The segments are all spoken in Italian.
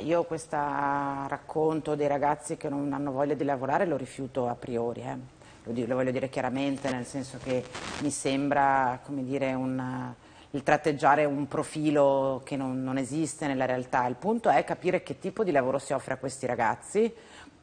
io questo racconto dei ragazzi che non hanno voglia di lavorare lo rifiuto a priori, lo voglio dire chiaramente, nel senso che mi sembra, come dire, il tratteggiare un profilo che non esiste nella realtà. Il punto è capire che tipo di lavoro si offre a questi ragazzi,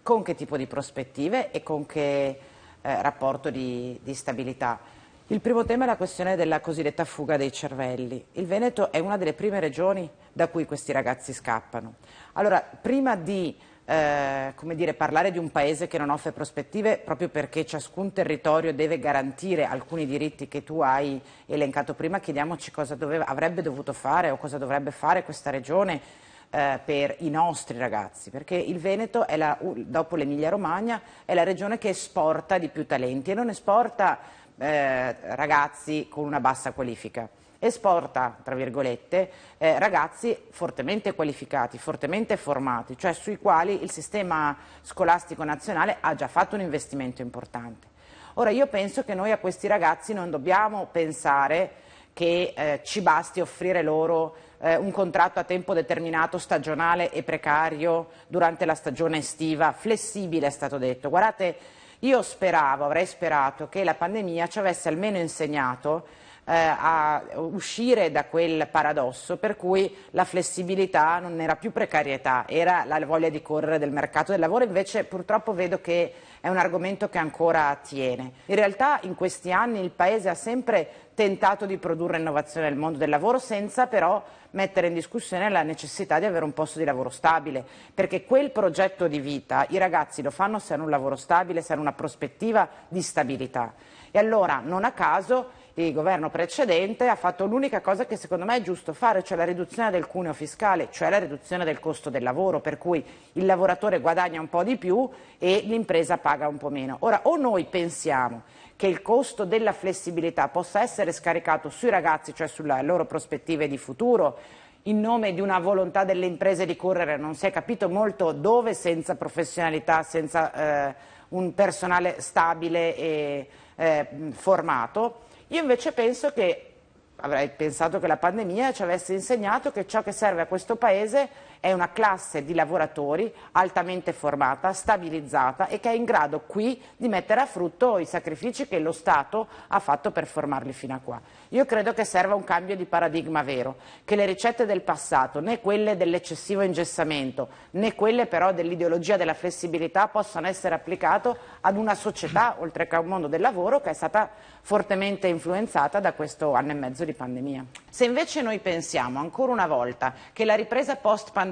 con che tipo di prospettive e con che rapporto di stabilità. Il primo tema è la questione della cosiddetta fuga dei cervelli. Il Veneto è una delle prime regioni da cui questi ragazzi scappano. Allora, prima di come dire, parlare di un paese che non offre prospettive, proprio perché ciascun territorio deve garantire alcuni diritti che tu hai elencato prima, chiediamoci cosa avrebbe dovuto fare o cosa dovrebbe fare questa regione per i nostri ragazzi, perché il Veneto è dopo l'Emilia-Romagna è la regione che esporta di più talenti e non esporta ragazzi con una bassa qualifica, esporta, tra virgolette, ragazzi fortemente qualificati, fortemente formati, cioè sui quali il sistema scolastico nazionale ha già fatto un investimento importante. Ora io penso che noi a questi ragazzi non dobbiamo pensare che ci basti offrire loro un contratto a tempo determinato, stagionale e precario durante la stagione estiva, flessibile è stato detto. Guardate, io avrei sperato che la pandemia ci avesse almeno insegnato a uscire da quel paradosso per cui la flessibilità non era più precarietà, era la voglia di correre del mercato del lavoro. Invece purtroppo vedo che è un argomento che ancora tiene. In realtà in questi anni il Paese ha sempre tentato di produrre innovazione nel mondo del lavoro senza però mettere in discussione la necessità di avere un posto di lavoro stabile, perché quel progetto di vita i ragazzi lo fanno se hanno un lavoro stabile, se hanno una prospettiva di stabilità. E allora non a caso il governo precedente ha fatto l'unica cosa che secondo me è giusto fare, cioè la riduzione del cuneo fiscale, cioè la riduzione del costo del lavoro, per cui il lavoratore guadagna un po' di più e l'impresa paga un po' meno. Ora, o noi pensiamo che il costo della flessibilità possa essere scaricato sui ragazzi, cioè sulle loro prospettive di futuro, in nome di una volontà delle imprese di correre non si è capito molto dove, senza professionalità, senza un personale stabile e formato. Io invece penso che avrei pensato che la pandemia ci avesse insegnato che ciò che serve a questo Paese è una classe di lavoratori altamente formata, stabilizzata e che è in grado qui di mettere a frutto i sacrifici che lo Stato ha fatto per formarli fino a qua. Io credo che serva un cambio di paradigma vero, che le ricette del passato, né quelle dell'eccessivo ingessamento, né quelle però dell'ideologia della flessibilità possano essere applicate ad una società, oltre che a un mondo del lavoro, che è stata fortemente influenzata da questo anno e mezzo di pandemia. Se invece noi pensiamo ancora una volta che la ripresa post-pandemia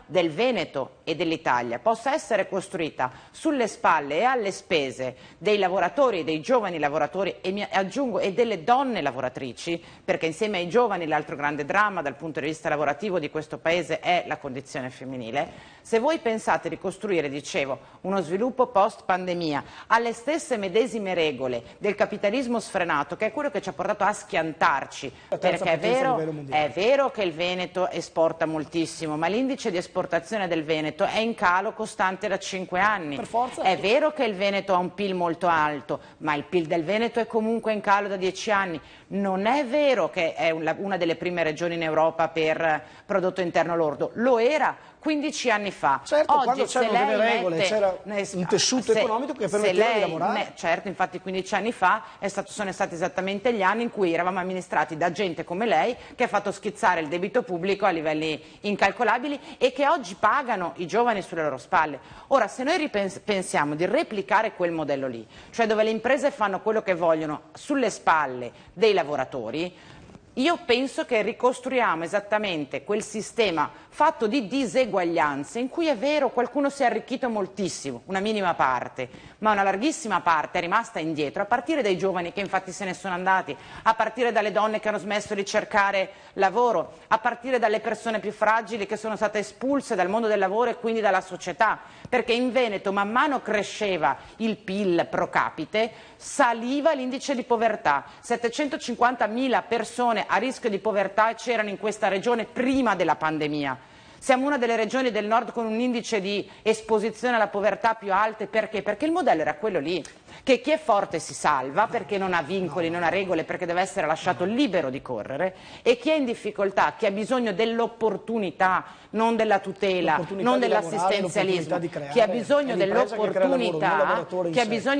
del Veneto e dell'Italia possa essere costruita sulle spalle e alle spese dei lavoratori, dei giovani lavoratori e aggiungo e delle donne lavoratrici, perché insieme ai giovani l'altro grande dramma dal punto di vista lavorativo di questo Paese è la condizione femminile, se voi pensate di costruire, dicevo, uno sviluppo post-pandemia alle stesse medesime regole del capitalismo sfrenato, che è quello che ci ha portato a schiantarci, perché è vero che il Veneto esporta moltissimo, ma l'indice di esportazione del Veneto è in calo costante da 5 anni. È vero che il Veneto ha un PIL molto alto, ma il PIL del Veneto è comunque in calo da 10 anni. Non è vero che è una delle prime regioni in Europa per prodotto interno lordo, lo era 15 anni fa. Certo, oggi, quando c'erano delle regole, c'era un tessuto economico che permetteva di lavorare. Certo, infatti 15 anni fa sono stati esattamente gli anni in cui eravamo amministrati da gente come lei che ha fatto schizzare il debito pubblico a livelli incalcolabili e che oggi pagano i giovani sulle loro spalle. Ora, se noi pensiamo di replicare quel modello lì, cioè dove le imprese fanno quello che vogliono sulle spalle dei lavoratori, io penso che ricostruiamo esattamente quel sistema fatto di diseguaglianze in cui è vero qualcuno si è arricchito moltissimo, una minima parte, ma una larghissima parte è rimasta indietro, a partire dai giovani che infatti se ne sono andati, a partire dalle donne che hanno smesso di cercare lavoro, a partire dalle persone più fragili che sono state espulse dal mondo del lavoro e quindi dalla società, perché in Veneto man mano cresceva il PIL pro capite, saliva l'indice di povertà, 750.000 persone a rischio di povertà c'erano in questa regione prima della pandemia. Siamo una delle regioni del nord con un indice di esposizione alla povertà più alte, perché? Perché il modello era quello lì, che chi è forte si salva perché non ha vincoli, non ha regole, perché deve essere lasciato libero di correre, e chi è in difficoltà, chi ha bisogno dell'opportunità, non della tutela, non dell'assistenzialismo, chi ha bisogno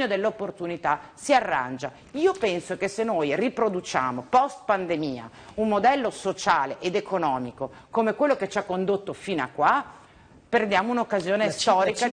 dell'opportunità, si arrangia. Io penso che se noi riproduciamo post pandemia un modello sociale ed economico come quello che ci ha condotto fino a qua, perdiamo un'occasione storica.